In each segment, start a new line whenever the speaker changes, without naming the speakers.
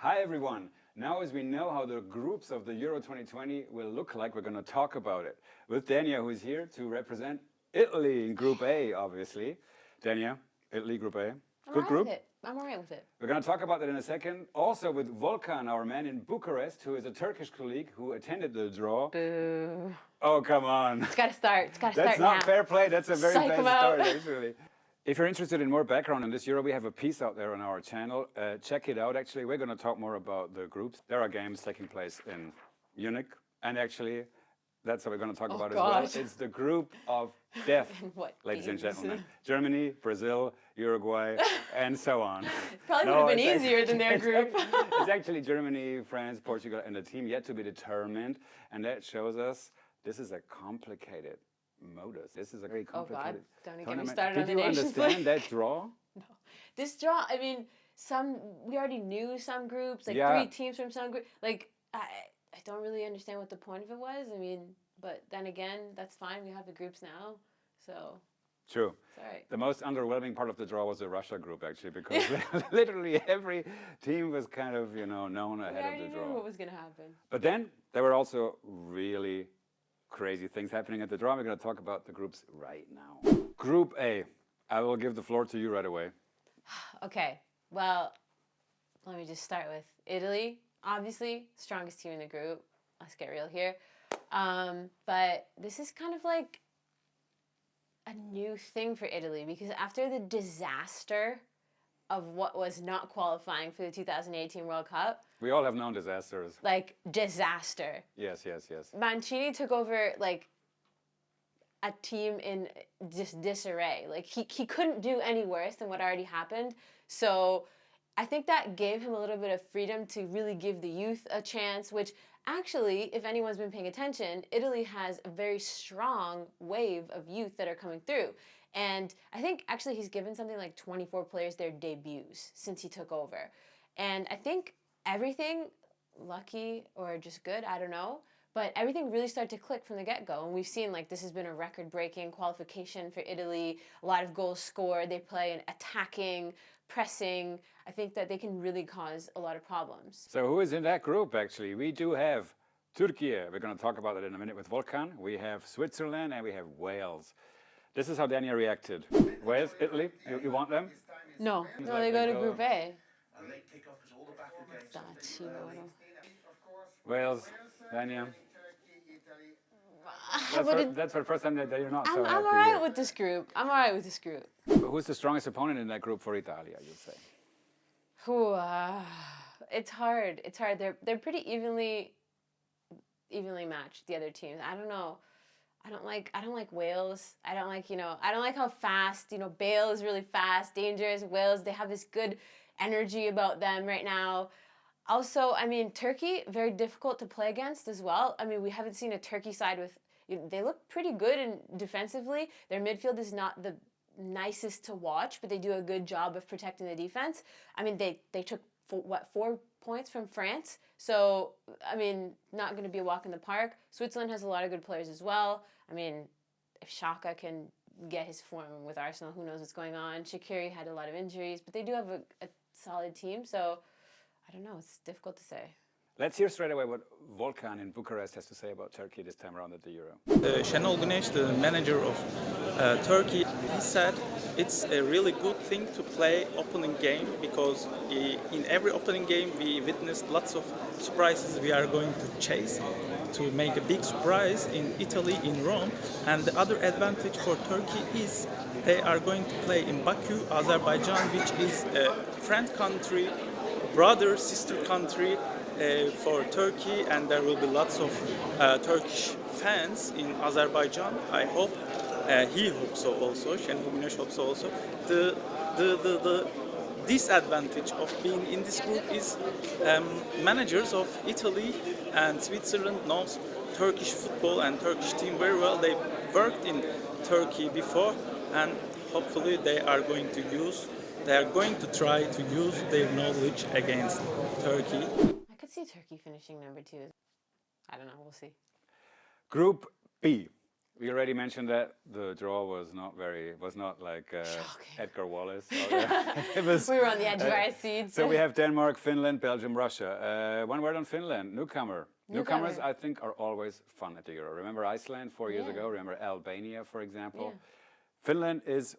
Hi everyone. Now as we know how the groups of the Euro 2020 will look like, we're going to talk about it with Danya, who is here to represent Italy in Group A, obviously. Danya, Italy Group A. Good group.
I'm all right with it.
We're going to talk about that in a second. Also with Volkan, our man in Bucharest, who is a Turkish colleague who attended the draw.
Boo.
Oh, come on.
It's got to start. It's got to start
That's not
now.
fair play. That's a very
Psych
bad
'em out.
start, actually. If you're interested in more background on this Euro, we have a piece out there on our channel. Check it out, actually. We're going to talk more about the groups. There are games taking place in Munich. And actually, that's what we're going to talk about as well. It's the group of death, ladies and gentlemen. Germany, Brazil, Uruguay, and so on.
Probably would have been easier than their group.
It's actually Germany, France, Portugal, and a team yet to be determined. And that shows us this is a complicated modus. This is a very complicated
Don't even
tournament.
get me started on the
Did you
Nations
understand that draw?
No. This draw, I mean, we already knew some groups, like 3 teams from some group. Like, I don't really understand what the point of it was. I mean, but then again, that's fine. We have the groups now, so.
True.
Sorry.
The most underwhelming part of the draw was the Russia group, actually, because literally every team was kind of, known ahead of the draw.
We knew what was going to happen.
But then there were also really crazy things happening at the draw. We're going to talk about the groups right now. Group A. I will give the floor to you right away.
Okay. Well, let me just start with Italy. Obviously, strongest team in the group. Let's get real here. But this is kind of like a new thing for Italy because after the disaster of what was not qualifying for the 2018 World Cup.
We all have known disasters.
Like, disaster.
Yes.
Mancini took over, like, a team in just disarray. Like, he couldn't do any worse than what already happened. So I think that gave him a little bit of freedom to really give the youth a chance, which actually, if anyone's been paying attention, Italy has a very strong wave of youth that are coming through. And I think actually he's given something like 24 players their debuts since he took over. And I think everything, lucky or just good, I don't know, but everything really started to click from the get-go. And we've seen like this has been a record-breaking qualification for Italy, a lot of goals scored. They play an attacking, pressing. I think that they can really cause a lot of problems.
So who is in that group, actually? We do have Turkey. We're going to talk about it in a minute with Volkan. We have Switzerland and we have Wales. This is how Danya reacted. Wales, Italy, you want them?
No, they go to Group A.
Wales, Danya. That's for the first time that you're not so happy.
I'm all right with this group.
But who's the strongest opponent in that group for Italia, you'd say?
It's hard. They're pretty evenly matched, the other teams. I don't know. I don't like Wales. I don't like how fast, Bale is really fast, dangerous. Wales, they have this good energy about them right now. Also, I mean, Turkey, very difficult to play against as well. I mean, we haven't seen a Turkey side they look pretty good defensively. Their midfield is not the nicest to watch, but they do a good job of protecting the defense. I mean, they took 4 points from France, so I mean, not going to be a walk in the park. Switzerland has a lot of good players as well. I mean, if Xhaka can get his form with Arsenal, who knows what's going on. Shaqiri had a lot of injuries, but they do have a solid team, so I don't know, it's difficult to say.
Let's hear straight away what Volkan in Bucharest has to say about Turkey this time around at the Euro.
Şenol Güneş, the manager of Turkey, he said it's a really good thing to play opening game because in every opening game we witnessed lots of surprises we are going to chase to make a big surprise in Italy, in Rome. And the other advantage for Turkey is they are going to play in Baku, Azerbaijan, which is a friend country, brother, sister country for Turkey, and there will be lots of Turkish fans in Azerbaijan. I hope, he hopes so also, Şenol Güneş hopes so also. The disadvantage of being in this group is managers of Italy and Switzerland knows Turkish football and Turkish team very well. They worked in Turkey before, and hopefully they are going to try to use their knowledge against Turkey.
I could see Turkey finishing number 2. I don't know, we'll see.
Group B. We already mentioned that the draw was not like
Shocking.
Edgar Wallace. It was,
We were on the edge of our seats.
so we have Denmark, Finland, Belgium, Russia. One word on Finland, newcomer. Newcomers,
Newcomer.
I think, are always fun at the Euro. Remember Iceland 4 years
Yeah.
ago? Remember Albania, for example?
Yeah.
Finland is,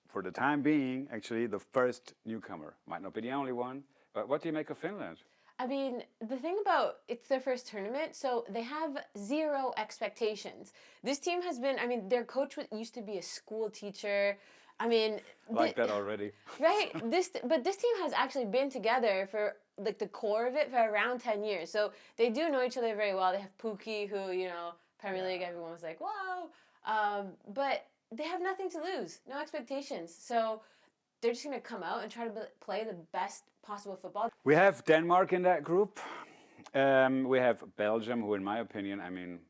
for the time being, actually the first newcomer. Might not be the only one, but what do you make of Finland?
I mean, the thing about it's their first tournament, so they have zero expectations. This team has been, I mean, their coach used to be a school teacher. I mean,
Like that already.
right? But this team has actually been together for like the core of it for around 10 years. So they do know each other very well. They have Pookie, who, you know, Premier League, everyone was like, whoa. But they have nothing to lose, no expectations. So they're just going to come out and try to play the best possible football.
We have Denmark in that group. We have Belgium, who, in my opinion, I mean,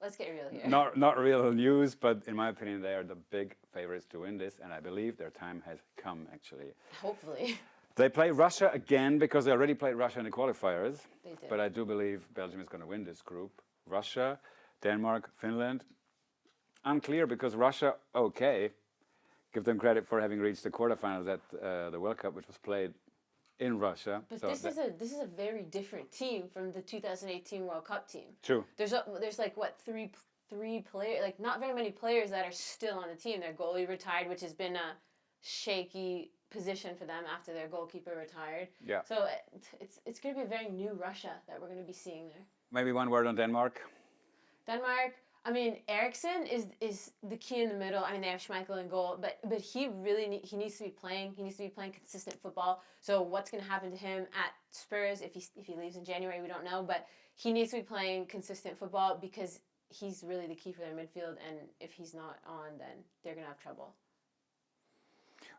Let's get real here.
not real news, but in my opinion, they are the big favorites to win this, and I believe their time has come, actually.
Hopefully.
They play Russia again because they already played Russia in the qualifiers.
They did.
But I do believe Belgium is going to win this group. Russia, Denmark, Finland. Unclear because Russia, okay. Give them credit for having reached the quarterfinals at the World Cup, which was played in Russia.
But
So
this is a very different team from the 2018 World Cup team.
true.
There's like what three players, like not very many players that are still on the team. Their goalie retired, which has been a shaky position for them after their goalkeeper retired.
Yeah.
So it's going to be a very new Russia that we're going to be seeing there.
Maybe one word on Denmark.
Denmark, I mean, Eriksen is the key in the middle. I mean, they have Schmeichel in goal, but he really he needs to be playing. He needs to be playing consistent football. So what's going to happen to him at Spurs if he leaves in January, we don't know. But he needs to be playing consistent football because he's really the key for their midfield. And if he's not on, then they're going to have trouble.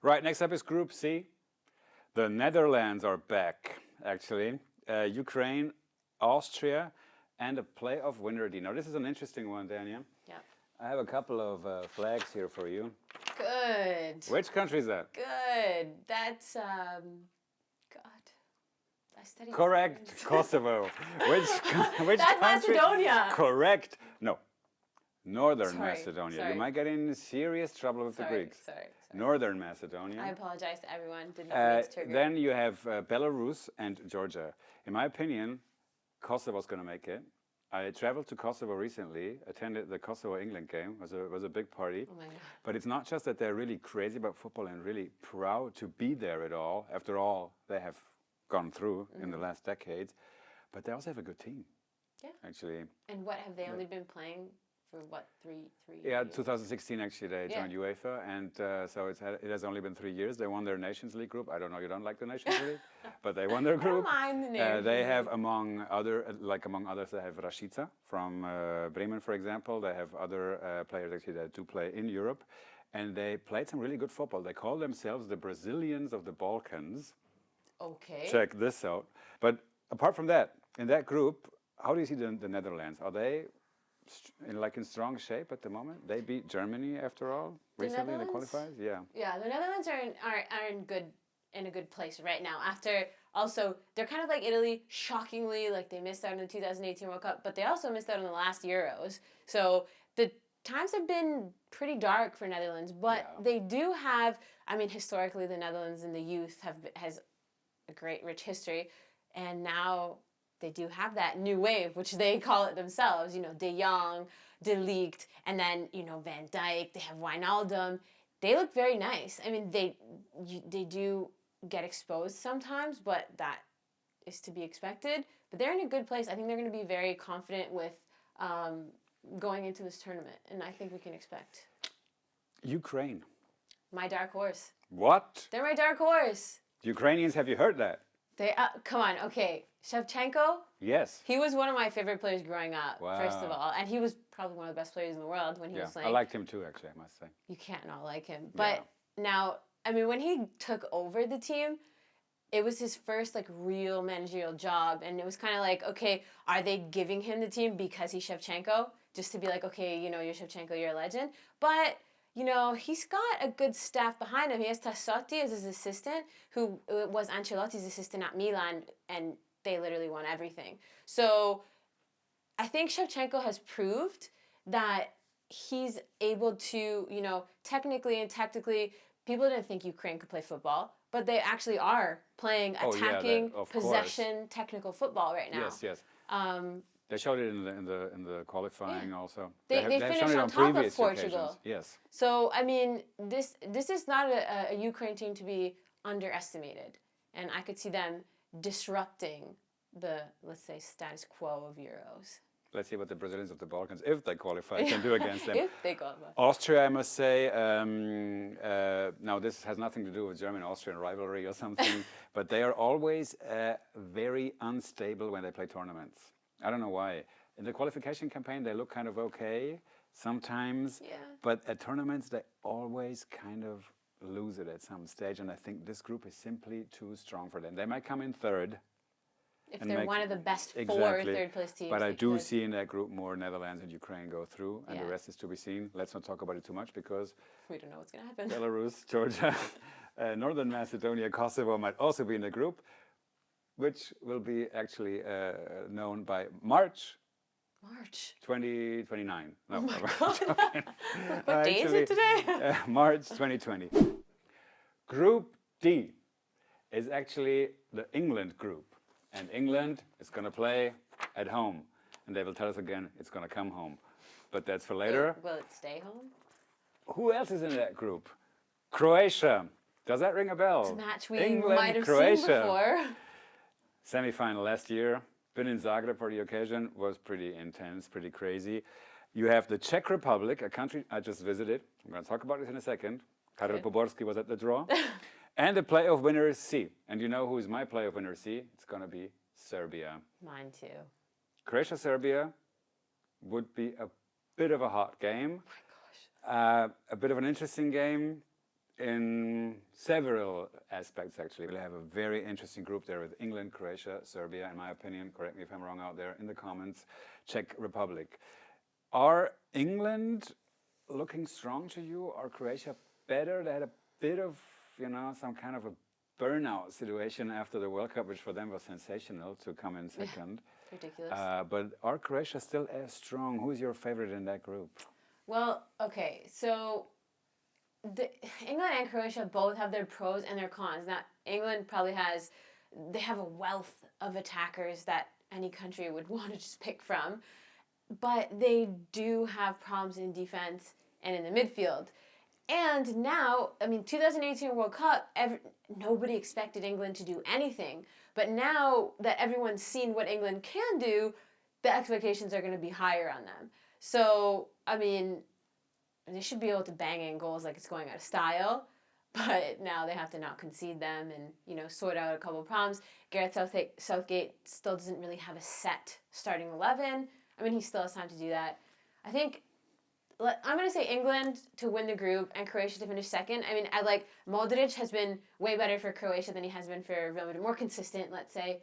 Right, next up is Group C. The Netherlands are back, actually. Ukraine, Austria, and a playoff winner. Now, this is an interesting one, Danya.
Yeah.
I have a couple of flags here for you.
Good.
Which country is that?
Good. That's God. I studied.
Correct, Kosovo. Which
That's
country?
Macedonia.
Correct. No, Northern
Sorry,
Macedonia.
sorry.
You might get in serious trouble with the Greeks.
Sorry.
Northern Macedonia.
I apologize to everyone. Did not mean to trigger.
Then you have Belarus and Georgia. In my opinion, Kosovo's going to make it. I traveled to Kosovo recently, attended the Kosovo-England game. It was a big party.
Oh my God.
But it's not just that they're really crazy about football and really proud to be there at all, after all they have gone through in the last decades. But they also have a good team.
Yeah.
Actually.
And what have they only been playing for? What three?
Yeah,
years?
2016 actually they
Yeah.
joined UEFA, and so it has only been 3 years. They won their Nations League group. I don't know, you don't like the Nations League, but they won their
I don't
group.
mind the name.
They have among others, they have Rashica from Bremen, for example. They have other players actually that do play in Europe, and they played some really good football. They call themselves the Brazilians of the Balkans.
Okay.
Check this out. But apart from that, in that group, how do you see the Netherlands? Are they in strong shape at the moment? They beat Germany after all recently in the
Netherlands?
qualifiers. Yeah.
Yeah, the Netherlands are in a good place right now. After also, they're kind of like Italy. Shockingly, like they missed out on the 2018 World Cup, but they also missed out on the last Euros. So the times have been pretty dark for Netherlands, but
Yeah.
they do have. I mean, historically, the Netherlands in the youth has a great rich history, and now they do have that new wave, which they call it themselves. You know, De Jong, De Ligt, and then Van Dijk. They have Wijnaldum. They look very nice. I mean, they do get exposed sometimes, but that is to be expected. But they're in a good place. I think they're going to be very confident with going into this tournament, and I think we can expect.
Ukraine.
My dark horse.
What?
They're my dark horse.
Ukrainians, have you heard that?
They come on, okay. Shevchenko,
Yes.
he was one of my favorite players growing up, first of
Wow.
all. And he was probably one of the best players in the world when he
Yeah,
was
I
playing.
liked him too, actually, I must say.
You can't not like him. But now, I mean, when he took over the team, it was his first like real managerial job. And it was kind of like, okay, are they giving him the team because he's Shevchenko? Just to be like, okay, you're Shevchenko, you're a legend. But he's got a good staff behind him. He has Tassotti as his assistant, who was Ancelotti's assistant at Milan, and they literally won everything. So I think Shevchenko has proved that he's able to, you know, technically and tactically, people didn't think Ukraine could play football, but they actually are playing
Oh, yeah,
attacking,
of course.
possession, technical football right now.
Yes, yes. They showed it in the qualifying also.
They
have
finished
shown it
on top of
previous
Portugal.
occasions. Yes.
So I mean, this is not a Ukraine team to be underestimated, and I could see them disrupting the, let's say, status quo of Euros.
Let's see what the Brazilians of the Balkans, if they qualify, can do against them.
If they qualify.
Austria, I must say, now this has nothing to do with German-Austrian rivalry or something, but they are always very unstable when they play tournaments. I don't know why. In the qualification campaign, they look kind of okay sometimes, but at tournaments, they always kind of lose it at some stage, and I think this group is simply too strong for them. They might come in third.
If they're one of the best four third-place teams.
But I do see in that group more Netherlands and Ukraine go through, and the rest is to be seen. Let's not talk about it too much because
we don't know what's going to happen.
Belarus, Georgia, Northern Macedonia, Kosovo might also be in the group, which will be actually known by March 2029. No,
oh my God. What day is it today?
March 2020. Group D is actually the England group. And England is going to play at home. And they will tell us again it's going to come home. But that's for later.
Will it stay home?
Who else is in that group? Croatia. Does that ring a bell?
It's a match we
England,
might have
Croatia.
seen before.
Semi-final last year. Been in Zagreb for the occasion. Was pretty intense, pretty crazy. You have the Czech Republic, a country I just visited. I'm going to talk about it in a second. Karel Poborský was at the draw. And the playoff winner is C. And you know who is my playoff winner C? It's going to be Serbia.
Mine too.
Croatia-Serbia would be a bit of a hot game.
Oh my gosh.
A bit of an interesting game in several aspects, actually. We'll have a very interesting group there with England, Croatia, Serbia, in my opinion. Correct me if I'm wrong out there in the comments. Czech Republic. Are England looking strong to you? Are Croatia better? They had a bit of, you know, some kind of a burnout situation after the World Cup, which for them was sensational to come in second.
Ridiculous.
But are Croatia still as strong? Who's your favorite in that group?
Well, okay, so England and Croatia both have their pros and their cons. Now, England probably they have a wealth of attackers that any country would want to just pick from, but they do have problems in defense and in the midfield. And now, I mean, 2018 World Cup, nobody expected England to do anything. But now that everyone's seen what England can do, the expectations are going to be higher on them. So, I mean, they should be able to bang in goals like it's going out of style. But now they have to not concede them and, you know, sort out a couple of problems. Gareth Southgate still doesn't really have a set starting 11. I mean, he still has time to do that. I think I'm going to say England to win the group and Croatia to finish second. I mean, Modric has been way better for Croatia than he has been for Real Madrid. More consistent, let's say,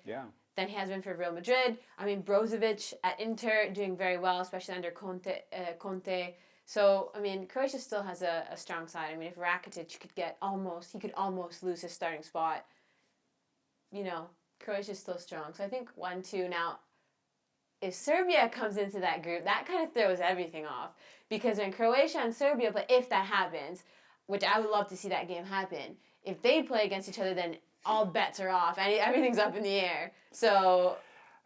than he has been for Real Madrid. I mean, Brozovic at Inter doing very well, especially under Conte. So, I mean, Croatia still has a strong side. I mean, if Rakitic could almost lose his starting spot. You know, Croatia's still strong. So I think 1-2 now. If Serbia comes into that group, that kind of throws everything off. Because in Croatia and Serbia, but if that happens, which I would love to see that game happen, if they play against each other, then all bets are off. And everything's up in the air. So.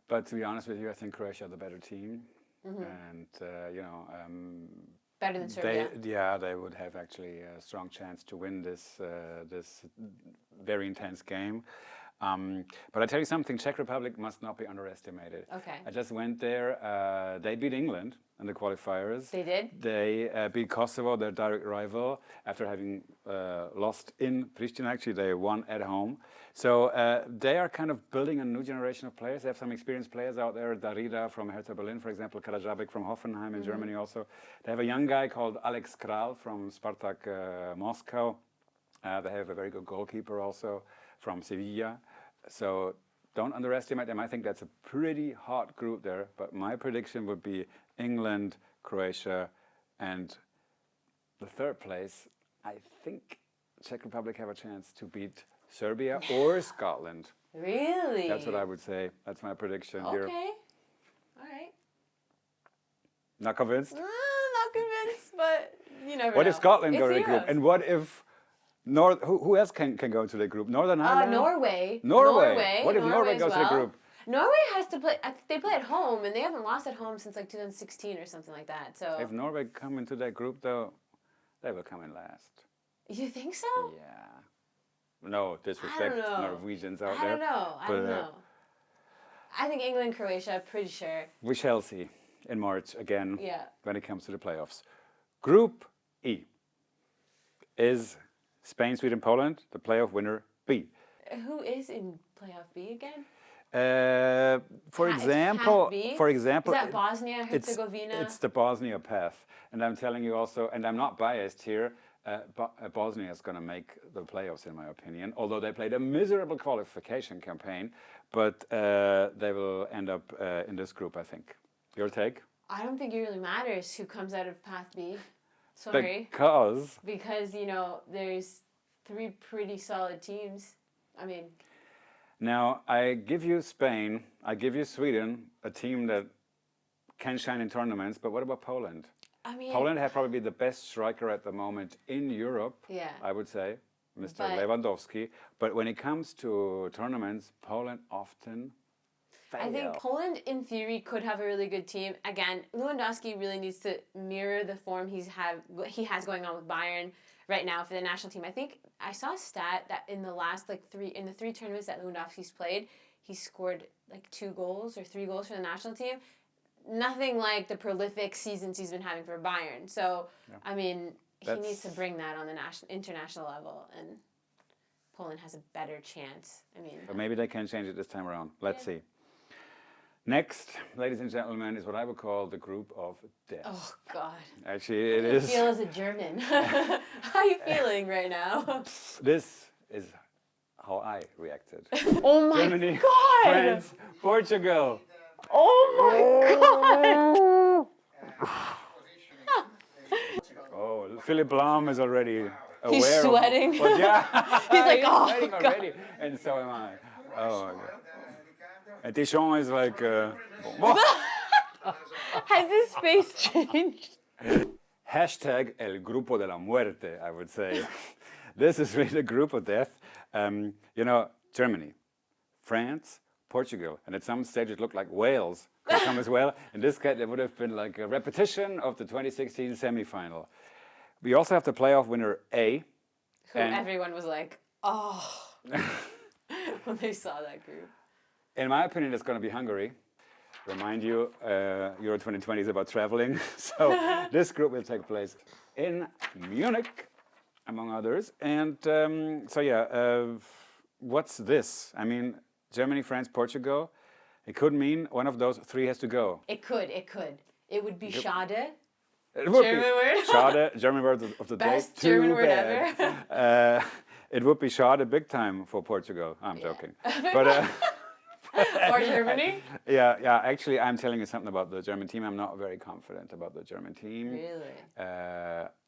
But to be honest with you, I think Croatia are the better team. And, you know.
Better than Serbia.
They would have actually a strong chance to win this very intense game. But I tell you something, Czech Republic must not be underestimated.
Okay.
I just went there. They beat England in the qualifiers.
They did?
They beat Kosovo, their direct rival, after having lost in Pristina. Actually, they won at home. So they are kind of building a new generation of players. They have some experienced players out there. Darida from Hertha Berlin, for example. Karajabek from Hoffenheim in Germany also. They have a young guy called Alex Kral from Spartak Moscow. They have a very good goalkeeper also from Sevilla. So don't underestimate them. I think that's a pretty hot group there. But my prediction would be England, Croatia, and the third place, I think Czech Republic have a chance to beat Serbia or Scotland.
Really?
That's what I would say. That's my prediction here.
Okay. All right.
Not convinced?
chance, but you never know.
What if Scotland go to the
It's
group?
Europe.
And what if who else can go into the group? Northern Ireland?
Norway.
Norway. What if Norway
as
goes to the
well.
group?
Norway has to play. They play at home, and they haven't lost at home since like 2016 or something like that. So
If Norway come into that group, though, they will come in last.
you think so?
Yeah. No disrespect to
know.
Norwegians out
I
there.
don't know. I
but,
don't know. I think England, Croatia. Pretty sure.
We shall see in March again
Yeah.
when it comes to the playoffs. Group E is Spain, Sweden, Poland, the playoff winner B.
Who is in playoff B again?
For
It's
example,
path B?
for example,
Is that Bosnia,
it's
Herzegovina?
it's the Bosnia path, and I'm telling you also, and I'm not biased here. Bosnia is going to make the playoffs, in my opinion. Although they played a miserable qualification campaign, but they will end up in this group, I think. Your take?
I don't think it really matters who comes out of path B. Sorry.
Because
there's 3 pretty solid teams. I mean,
now I give you Spain, I give you Sweden, a team that can shine in tournaments. But what about Poland? Poland have probably the best striker at the moment in Europe.
Yeah.
I would say, Mr.
But-
Lewandowski. But when it comes to tournaments, Poland often fail.
I think Poland, in theory, could have a really good team. Again, Lewandowski really needs to mirror the form he has going on with Bayern right now for the national team. I think I saw a stat that in the last in the 3 tournaments that Lewandowski's played, he scored like 2 goals or 3 goals for the national team. Nothing like the prolific seasons he's been having for Bayern. So,
Yeah.
I mean, he
That's-
needs to bring that on the international level, and Poland has a better chance. I mean,
But maybe they can change it this time around. Let's
Yeah.
see. Next, ladies and gentlemen, is what I would call the group of death.
oh God.
Actually, it
How do you
is.
feel as a German? How are you feeling right now?
This is how I reacted.
Oh my
Germany,
God!
France, Portugal.
Oh my God!
Oh, Philip Lahm is already aware.
He's sweating.
Of, but yeah,
He's like,
he's
"Oh,
sweating
God."
already, and so am I. Oh my God. And Deschamps is like,
Has his face changed?
hashtag El Grupo de la Muerte, I would say. This is really the group of death. Germany, France, Portugal, and at some stage it looked like Wales could come as well. In this case, it would have been like a repetition of the 2016 semi-final. We also have the playoff winner A.
Who
And-
everyone was like, oh, when they saw that group.
In my opinion, it's going to be Hungary. Remind you, Euro 2020 is about traveling. So this group will take place in Munich, among others. And what's this? I mean, Germany, France, Portugal. It could mean one of those 3 has to go.
It could. It would be schade.
It would
German
be
word.
schade, German word of the
Best
day.
German
Too
word
bad.
ever.
It would be schade big time for Portugal. I'm joking. But
Or Germany.
yeah. Actually, I'm telling you something about the German team. I'm not very confident about the German team.
Really?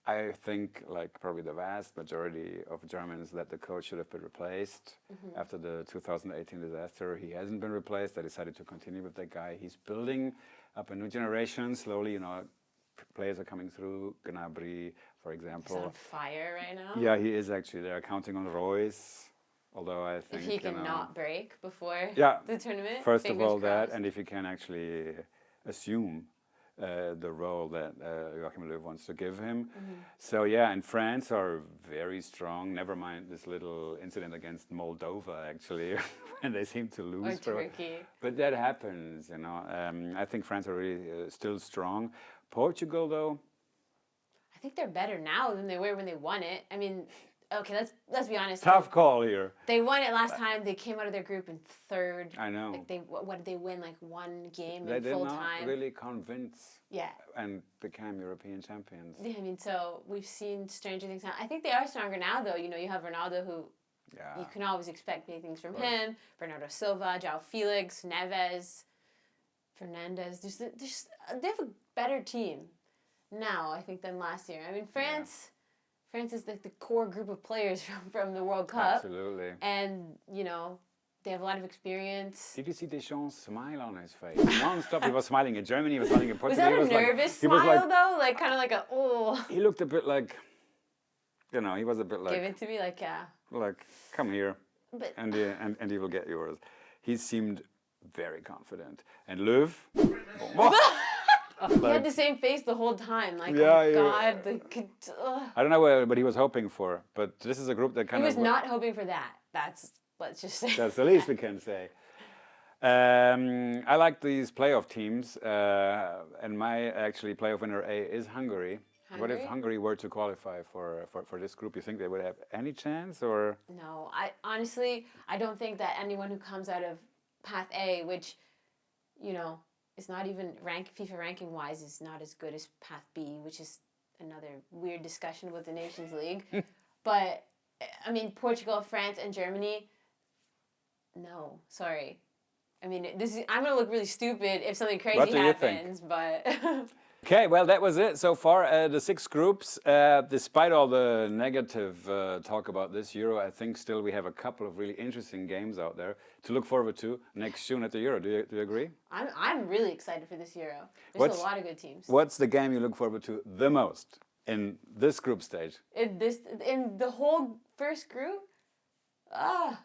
I think, like probably the vast majority of Germans, that the coach should have been replaced after the 2018 disaster. He hasn't been replaced. They decided to continue with that guy. He's building up a new generation slowly. Players are coming through. Gnabry, for
He's
example.
on fire right now.
Yeah, he is actually. They're counting on Royce, although I think
If he can not break before
Yeah,
the tournament.
first of
fingers
all that,
crossed.
and if you can actually assume the role that Joachim Löw wants to give him. So yeah, and France are very strong. Never mind this little incident against Moldova, actually, when they seem to lose.
Or Turkey.
But that happens, I think France are really still strong. Portugal, though,
I think they're better now than they were when they won it. I mean, okay, let's be honest.
tough call here.
They won it last time. They came out of their group in 3rd.
I know.
Like what did they win? Like 1 game
They
in
did
full
not
time.
really convince
Yeah.
and became European champions.
Yeah, I mean, so we've seen stranger things now. I think they are stronger now, though. You have Ronaldo, who
Yeah.
you can always expect big things from him. Bernardo Silva, João Felix, Neves, Fernandez. They have a better team now, I think, than last year. I mean, France is like the core group of players from the World Cup.
Absolutely.
And, They have a lot of experience.
Did you see Deschamps' smile on his face? Non-stop. He was smiling in Germany. He was smiling in
Was
Portugal.
that a nervous smile though? Like kind of like a
He looked a bit like, you know, he was a bit like.
Give it to me, like yeah.
Like, come here,
But
and you will get yours. He seemed very confident. And Löw,
he had the same face the whole time. Like,
Yeah,
oh
yeah.
God,
I don't know what he was hoping for, but this is a group that
he
kind
was
of.
not hoping for that. Let's just say.
That's the least we can say. I like these playoff teams, and my actually playoff winner A is Hungary. What if Hungary were to qualify for this group? You think they would have any chance, or?
No, I honestly, I don't think that anyone who comes out of Path A, which, you know, is not even FIFA ranking wise, is not as good as Path B, which is another weird discussion with the Nations League. But I mean, Portugal, France, and Germany. No, sorry. I mean, I'm gonna look really stupid if something crazy
What do you
happens, but.
Okay, well, that was it so far. The 6 groups, despite all the negative talk about this Euro, I think still we have a couple of really interesting games out there to look forward to next June at the Euro. Do you agree?
I'm really excited for this Euro. There's a lot of good teams.
What's the game you look forward to the most in this group stage?
In the whole first group?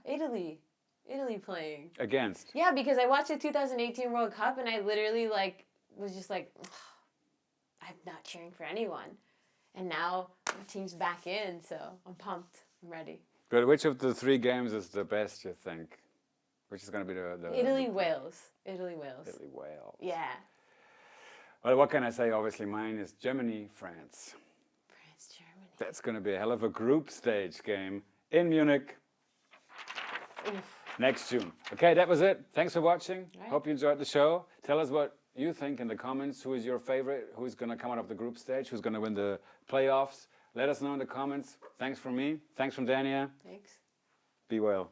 Italy. Italy playing.
Against?
Yeah, because I watched the 2018 World Cup and I literally was just like, I'm not cheering for anyone. And now the team's back in, so I'm pumped. I'm ready.
But which of the 3 games is the best, you think? Which is going to be the
Italy-Wales. Italy-Wales.
Italy-Wales.
Yeah.
Well, what can I say? Obviously, mine is Germany-France.
France-Germany.
That's going to be a hell of a group stage game in Munich.
Oof.
Next June. Okay, that was it. Thanks for watching.
Right.
Hope you enjoyed the show. Tell us what you think in the comments. Who is your favorite? Who's going to come out of the group stage? Who's going to win the playoffs? Let us know in the comments. Thanks from me. Thanks from Danya.
Thanks.
Be well.